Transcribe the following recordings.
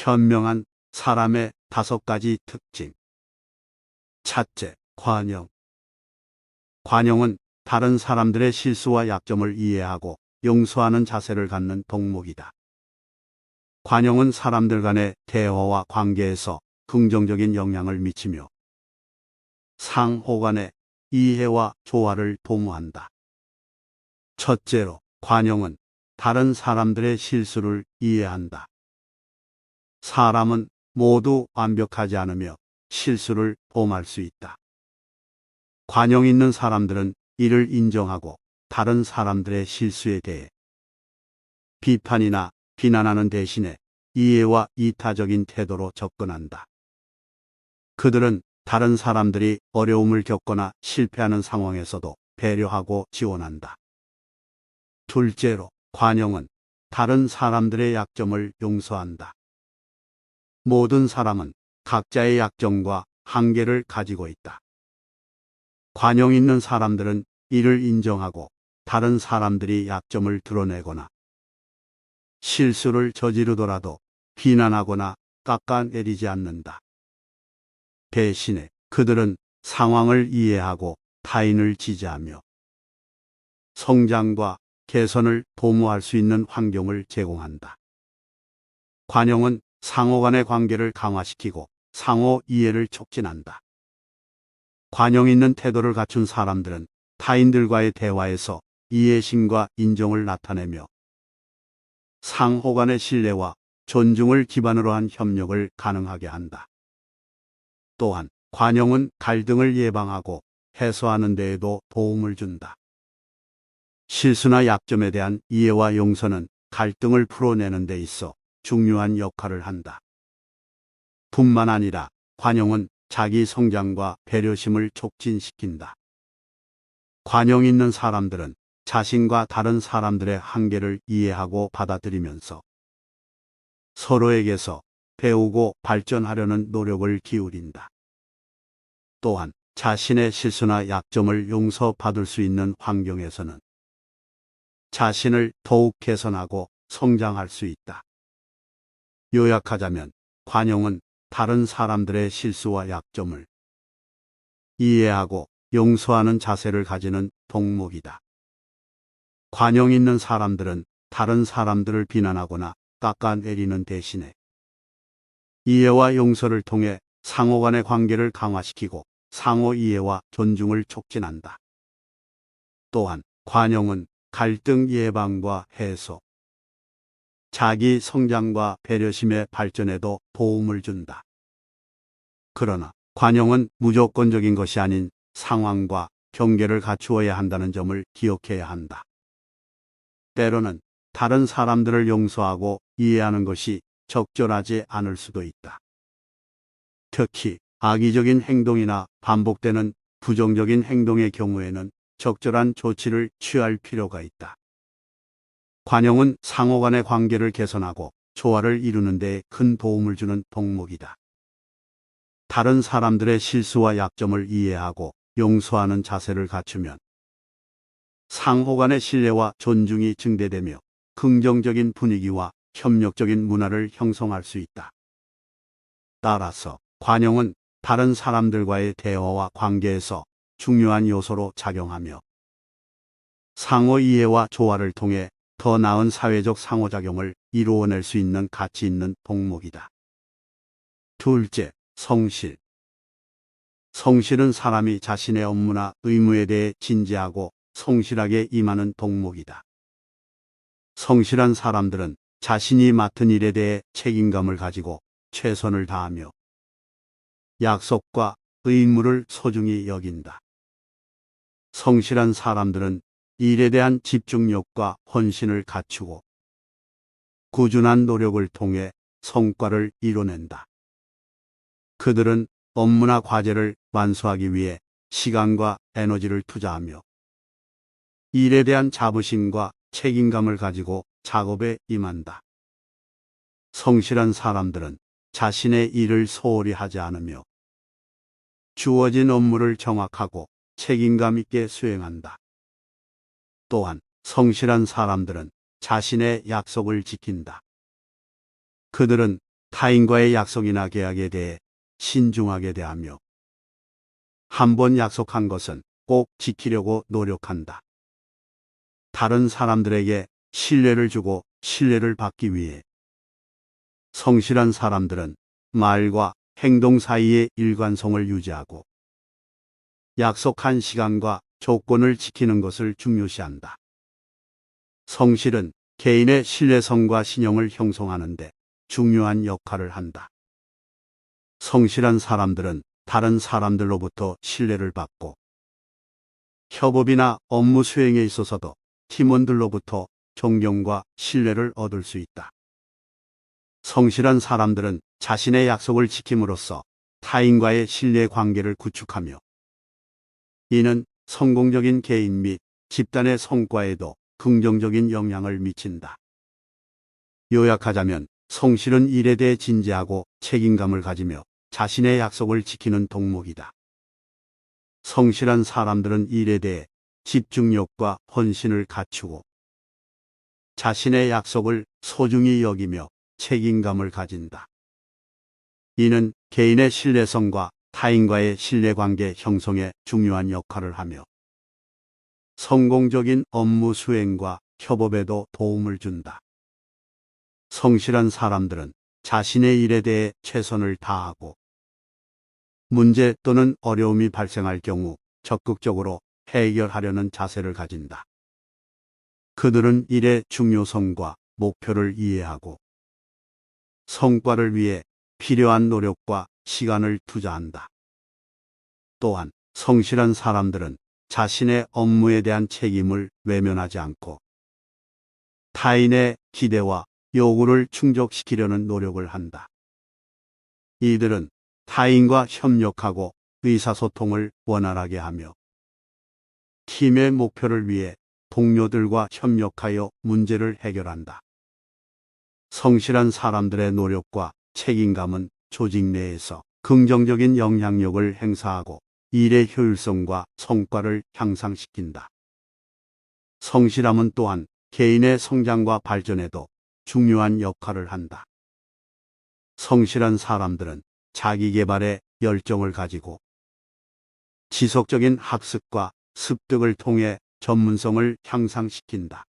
현명한 사람의 5가지 특징. 첫째, 관용. 관용은 다른 사람들의 실수와 약점을 이해하고 용서하는 자세를 갖는 덕목이다. 관용은 사람들 간의 대화와 관계에서 긍정적인 영향을 미치며 상호 간의 이해와 조화를 도모한다. 첫째로, 관용은 다른 사람들의 실수를 이해한다. 사람은 모두 완벽하지 않으며 실수를 범할 수 있다. 관용 있는 사람들은 이를 인정하고 다른 사람들의 실수에 대해 비판이나 비난하는 대신에 이해와 이타적인 태도로 접근한다. 그들은 다른 사람들이 어려움을 겪거나 실패하는 상황에서도 배려하고 지원한다. 둘째로, 관용은 다른 사람들의 약점을 용서한다. 모든 사람은 각자의 약점과 한계를 가지고 있다. 관용 있는 사람들은 이를 인정하고 다른 사람들이 약점을 드러내거나 실수를 저지르더라도 비난하거나 깎아내리지 않는다. 대신에 그들은 상황을 이해하고 타인을 지지하며 성장과 개선을 도모할 수 있는 환경을 제공한다. 관용은 상호 간의 관계를 강화시키고 상호 이해를 촉진한다. 관용 있는 태도를 갖춘 사람들은 타인들과의 대화에서 이해심과 인정을 나타내며 상호 간의 신뢰와 존중을 기반으로 한 협력을 가능하게 한다. 또한 관용은 갈등을 예방하고 해소하는 데에도 도움을 준다. 실수나 약점에 대한 이해와 용서는 갈등을 풀어내는 데 있어 중요한 역할을 한다. 뿐만 아니라 관용은 자기 성장과 배려심을 촉진시킨다. 관용 있는 사람들은 자신과 다른 사람들의 한계를 이해하고 받아들이면서 서로에게서 배우고 발전하려는 노력을 기울인다. 또한 자신의 실수나 약점을 용서받을 수 있는 환경에서는 자신을 더욱 개선하고 성장할 수 있다. 요약하자면 관용은 다른 사람들의 실수와 약점을 이해하고 용서하는 자세를 가지는 덕목이다. 관용 있는 사람들은 다른 사람들을 비난하거나 깎아내리는 대신에 이해와 용서를 통해 상호 간의 관계를 강화시키고 상호 이해와 존중을 촉진한다. 또한 관용은 갈등 예방과 해소, 자기 성장과 배려심의 발전에도 도움을 준다. 그러나 관용은 무조건적인 것이 아닌 상황과 경계를 갖추어야 한다는 점을 기억해야 한다. 때로는 다른 사람들을 용서하고 이해하는 것이 적절하지 않을 수도 있다. 특히 악의적인 행동이나 반복되는 부정적인 행동의 경우에는 적절한 조치를 취할 필요가 있다. 관용은 상호 간의 관계를 개선하고 조화를 이루는 데 큰 도움을 주는 덕목이다. 다른 사람들의 실수와 약점을 이해하고 용서하는 자세를 갖추면 상호 간의 신뢰와 존중이 증대되며 긍정적인 분위기와 협력적인 문화를 형성할 수 있다. 따라서 관용은 다른 사람들과의 대화와 관계에서 중요한 요소로 작용하며 상호 이해와 조화를 통해 더 나은 사회적 상호작용을 이루어낼 수 있는 가치 있는 덕목이다. 둘째, 성실. 성실은 사람이 자신의 업무나 의무에 대해 진지하고 성실하게 임하는 덕목이다. 성실한 사람들은 자신이 맡은 일에 대해 책임감을 가지고 최선을 다하며 약속과 의무를 소중히 여긴다. 성실한 사람들은 일에 대한 집중력과 헌신을 갖추고 꾸준한 노력을 통해 성과를 이뤄낸다. 그들은 업무나 과제를 완수하기 위해 시간과 에너지를 투자하며 일에 대한 자부심과 책임감을 가지고 작업에 임한다. 성실한 사람들은 자신의 일을 소홀히 하지 않으며 주어진 업무를 정확하고 책임감 있게 수행한다. 또한 성실한 사람들은 자신의 약속을 지킨다. 그들은 타인과의 약속이나 계약에 대해 신중하게 대하며 한 번 약속한 것은 꼭 지키려고 노력한다. 다른 사람들에게 신뢰를 주고 신뢰를 받기 위해 성실한 사람들은 말과 행동 사이의 일관성을 유지하고 약속한 시간과 조건을 지키는 것을 중요시한다. 성실은 개인의 신뢰성과 신용을 형성하는 데 중요한 역할을 한다. 성실한 사람들은 다른 사람들로부터 신뢰를 받고 협업이나 업무 수행에 있어서도 팀원들로부터 존경과 신뢰를 얻을 수 있다. 성실한 사람들은 자신의 약속을 지킴으로써 타인과의 신뢰 관계를 구축하며 이는 성공적인 개인 및 집단의 성과에도 긍정적인 영향을 미친다. 요약하자면 성실은 일에 대해 진지하고 책임감을 가지며 자신의 약속을 지키는 덕목이다. 성실한 사람들은 일에 대해 집중력과 헌신을 갖추고 자신의 약속을 소중히 여기며 책임감을 가진다. 이는 개인의 신뢰성과 타인과의 신뢰관계 형성에 중요한 역할을 하며 성공적인 업무 수행과 협업에도 도움을 준다. 성실한 사람들은 자신의 일에 대해 최선을 다하고 문제 또는 어려움이 발생할 경우 적극적으로 해결하려는 자세를 가진다. 그들은 일의 중요성과 목표를 이해하고 성과를 위해 필요한 노력과 시간을 투자한다. 또한 성실한 사람들은 자신의 업무에 대한 책임을 외면하지 않고 타인의 기대와 요구를 충족시키려는 노력을 한다. 이들은 타인과 협력하고 의사소통을 원활하게 하며 팀의 목표를 위해 동료들과 협력하여 문제를 해결한다. 성실한 사람들의 노력과 책임감은 조직 내에서 긍정적인 영향력을 행사하고 일의 효율성과 성과를 향상시킨다. 성실함은 또한 개인의 성장과 발전에도 중요한 역할을 한다. 성실한 사람들은 자기 개발에 열정을 가지고 지속적인 학습과 습득을 통해 전문성을 향상시킨다.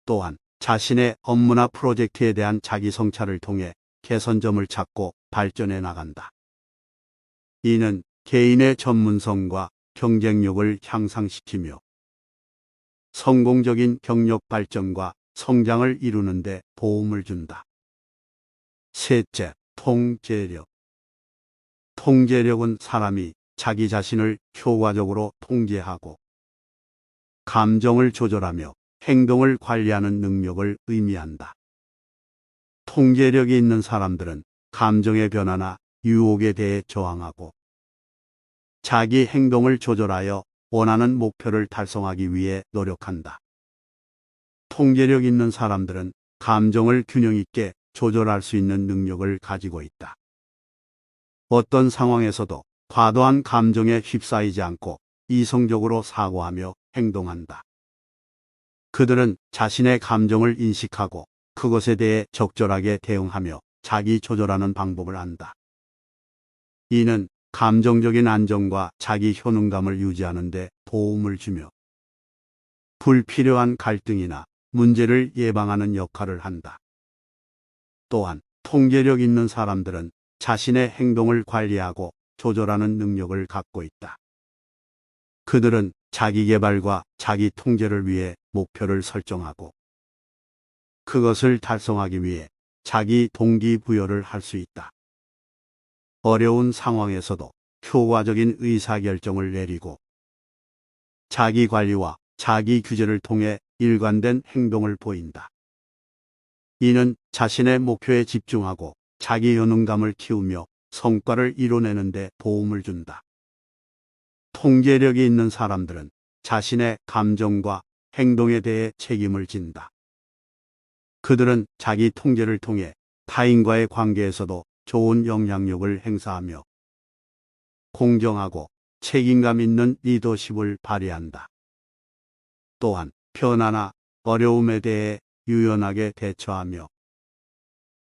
또한 자신의 업무나 프로젝트에 대한 자기 성찰을 통해 개선점을 찾고 발전해 나간다. 이는 개인의 전문성과 경쟁력을 향상시키며 성공적인 경력 발전과 성장을 이루는 데 도움을 준다. 셋째, 통제력. 통제력은 사람이 자기 자신을 효과적으로 통제하고 감정을 조절하며 행동을 관리하는 능력을 의미한다. 통제력이 있는 사람들은 감정의 변화나 유혹에 대해 저항하고 자기 행동을 조절하여 원하는 목표를 달성하기 위해 노력한다. 통제력 있는 사람들은 감정을 균형 있게 조절할 수 있는 능력을 가지고 있다. 어떤 상황에서도 과도한 감정에 휩싸이지 않고 이성적으로 사고하며 행동한다. 그들은 자신의 감정을 인식하고 그것에 대해 적절하게 대응하며 자기 조절하는 방법을 안다. 이는 감정적인 안정과 자기 효능감을 유지하는 데 도움을 주며 불필요한 갈등이나 문제를 예방하는 역할을 한다. 또한 통제력 있는 사람들은 자신의 행동을 관리하고 조절하는 능력을 갖고 있다. 그들은 자기 개발과 자기 통제를 위해 목표를 설정하고 그것을 달성하기 위해 자기 동기부여를 할 수 있다. 어려운 상황에서도 효과적인 의사결정을 내리고 자기 관리와 자기 규제를 통해 일관된 행동을 보인다. 이는 자신의 목표에 집중하고 자기 효능감을 키우며 성과를 이뤄내는 데 도움을 준다. 통제력이 있는 사람들은 자신의 감정과 행동에 대해 책임을 진다. 그들은 자기 통제를 통해 타인과의 관계에서도 좋은 영향력을 행사하며 공정하고 책임감 있는 리더십을 발휘한다. 또한 변화나 어려움에 대해 유연하게 대처하며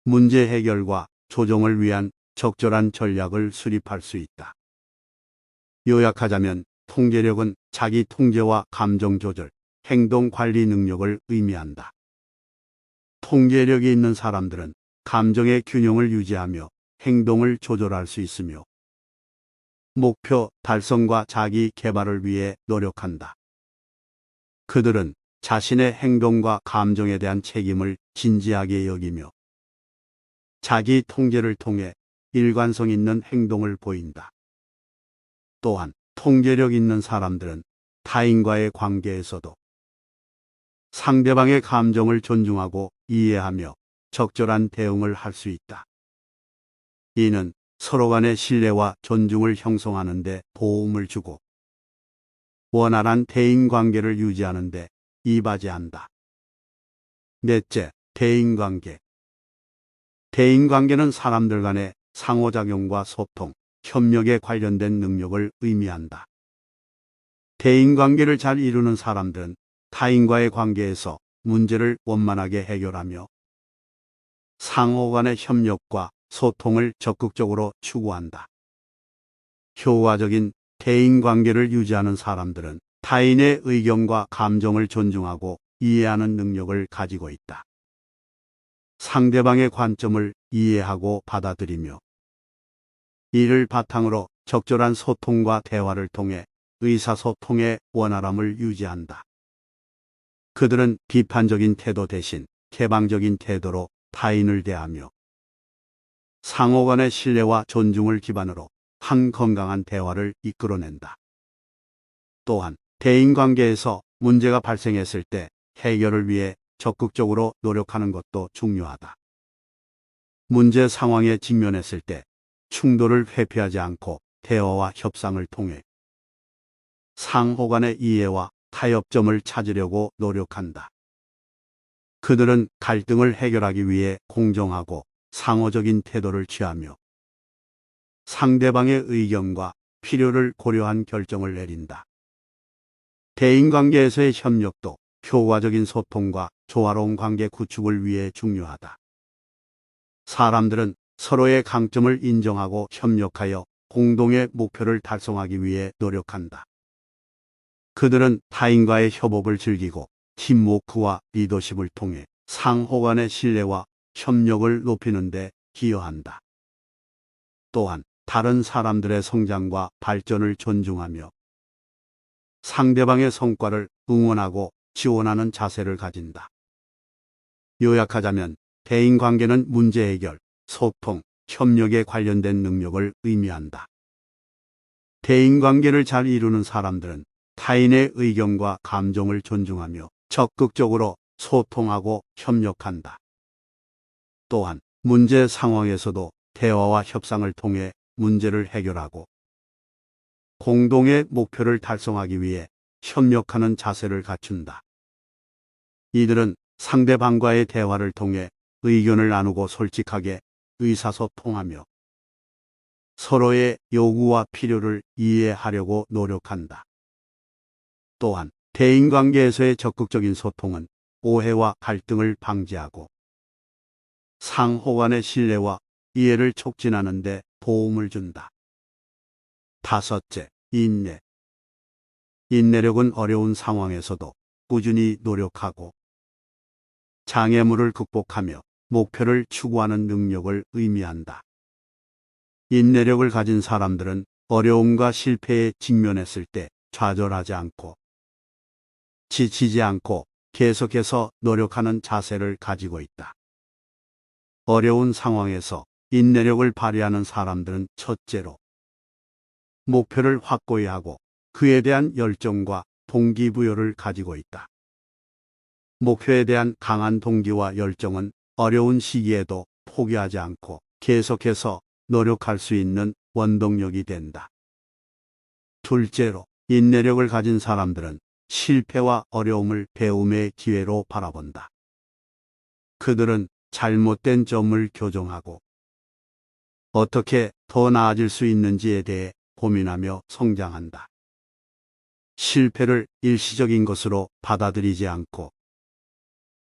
문제 해결과 조정을 위한 적절한 전략을 수립할 수 있다. 요약하자면 통제력은 자기 통제와 감정 조절, 행동 관리 능력을 의미한다. 통제력이 있는 사람들은 감정의 균형을 유지하며 행동을 조절할 수 있으며 목표 달성과 자기 개발을 위해 노력한다. 그들은 자신의 행동과 감정에 대한 책임을 진지하게 여기며 자기 통제를 통해 일관성 있는 행동을 보인다. 또한 통제력 있는 사람들은 타인과의 관계에서도 상대방의 감정을 존중하고 이해하며 적절한 대응을 할 수 있다. 이는 서로 간의 신뢰와 존중을 형성하는 데 도움을 주고 원활한 대인관계를 유지하는 데 이바지한다. 넷째, 대인관계. 대인관계는 사람들 간의 상호작용과 소통, 협력에 관련된 능력을 의미한다. 대인관계를 잘 이루는 사람들은 타인과의 관계에서 문제를 원만하게 해결하며 상호 간의 협력과 소통을 적극적으로 추구한다. 효과적인 대인관계를 유지하는 사람들은 타인의 의견과 감정을 존중하고 이해하는 능력을 가지고 있다. 상대방의 관점을 이해하고 받아들이며 이를 바탕으로 적절한 소통과 대화를 통해 의사소통의 원활함을 유지한다. 그들은 비판적인 태도 대신 개방적인 태도로 타인을 대하며 상호 간의 신뢰와 존중을 기반으로 한 건강한 대화를 이끌어낸다. 또한 대인관계에서 문제가 발생했을 때 해결을 위해 적극적으로 노력하는 것도 중요하다. 문제 상황에 직면했을 때 충돌을 회피하지 않고 대화와 협상을 통해 상호 간의 이해와 타협점을 찾으려고 노력한다. 그들은 갈등을 해결하기 위해 공정하고 상호적인 태도를 취하며 상대방의 의견과 필요를 고려한 결정을 내린다. 대인관계에서의 협력도 효과적인 소통과 조화로운 관계 구축을 위해 중요하다. 사람들은 서로의 강점을 인정하고 협력하여 공동의 목표를 달성하기 위해 노력한다. 그들은 타인과의 협업을 즐기고 팀워크와 리더십을 통해 상호 간의 신뢰와 협력을 높이는 데 기여한다. 또한 다른 사람들의 성장과 발전을 존중하며 상대방의 성과를 응원하고 지원하는 자세를 가진다. 요약하자면 대인관계는 문제 해결, 소통, 협력에 관련된 능력을 의미한다. 대인관계를 잘 이루는 사람들은 타인의 의견과 감정을 존중하며 적극적으로 소통하고 협력한다. 또한 문제 상황에서도 대화와 협상을 통해 문제를 해결하고 공동의 목표를 달성하기 위해 협력하는 자세를 갖춘다. 이들은 상대방과의 대화를 통해 의견을 나누고 솔직하게 의사소통하며 서로의 요구와 필요를 이해하려고 노력한다. 또한 대인관계에서의 적극적인 소통은 오해와 갈등을 방지하고 상호 간의 신뢰와 이해를 촉진하는 데 도움을 준다. 다섯째, 인내. 인내력은 어려운 상황에서도 꾸준히 노력하고 장애물을 극복하며 목표를 추구하는 능력을 의미한다. 인내력을 가진 사람들은 어려움과 실패에 직면했을 때 좌절하지 않고 지치지 않고 계속해서 노력하는 자세를 가지고 있다. 어려운 상황에서 인내력을 발휘하는 사람들은 첫째로 목표를 확고히 하고 그에 대한 열정과 동기부여를 가지고 있다. 목표에 대한 강한 동기와 열정은 어려운 시기에도 포기하지 않고 계속해서 노력할 수 있는 원동력이 된다. 둘째로, 인내력을 가진 사람들은 실패와 어려움을 배움의 기회로 바라본다. 그들은 잘못된 점을 교정하고 어떻게 더 나아질 수 있는지에 대해 고민하며 성장한다. 실패를 일시적인 것으로 받아들이지 않고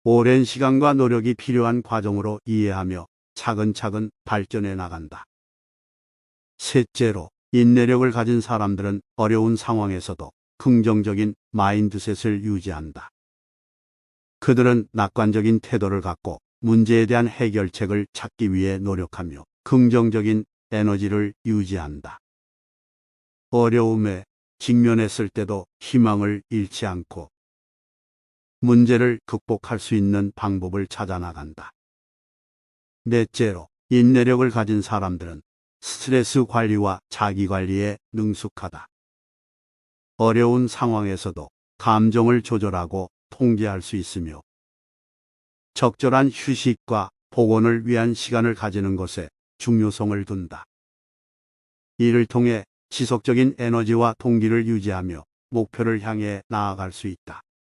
오랜 시간과 노력이 필요한 과정으로 이해하며 차근차근 발전해 나간다. 셋째로, 인내력을 가진 사람들은 어려운 상황에서도 긍정적인 마인드셋을 유지한다. 그들은 낙관적인 태도를 갖고 문제에 대한 해결책을 찾기 위해 노력하며 긍정적인 에너지를 유지한다. 어려움에 직면했을 때도 희망을 잃지 않고 문제를 극복할 수 있는 방법을 찾아 나간다. 넷째로, 인내력을 가진 사람들은 스트레스 관리와 자기 관리에 능숙하다. 어려운 상황에서도 감정을 조절하고 통제할 수 있으며 적절한 휴식과 복원을 위한 시간을 가지는 것에 중요성을 둔다. 이를 통해 지속적인 에너지와 동기를 유지하며 목표를 향해 나아갈 수 있다.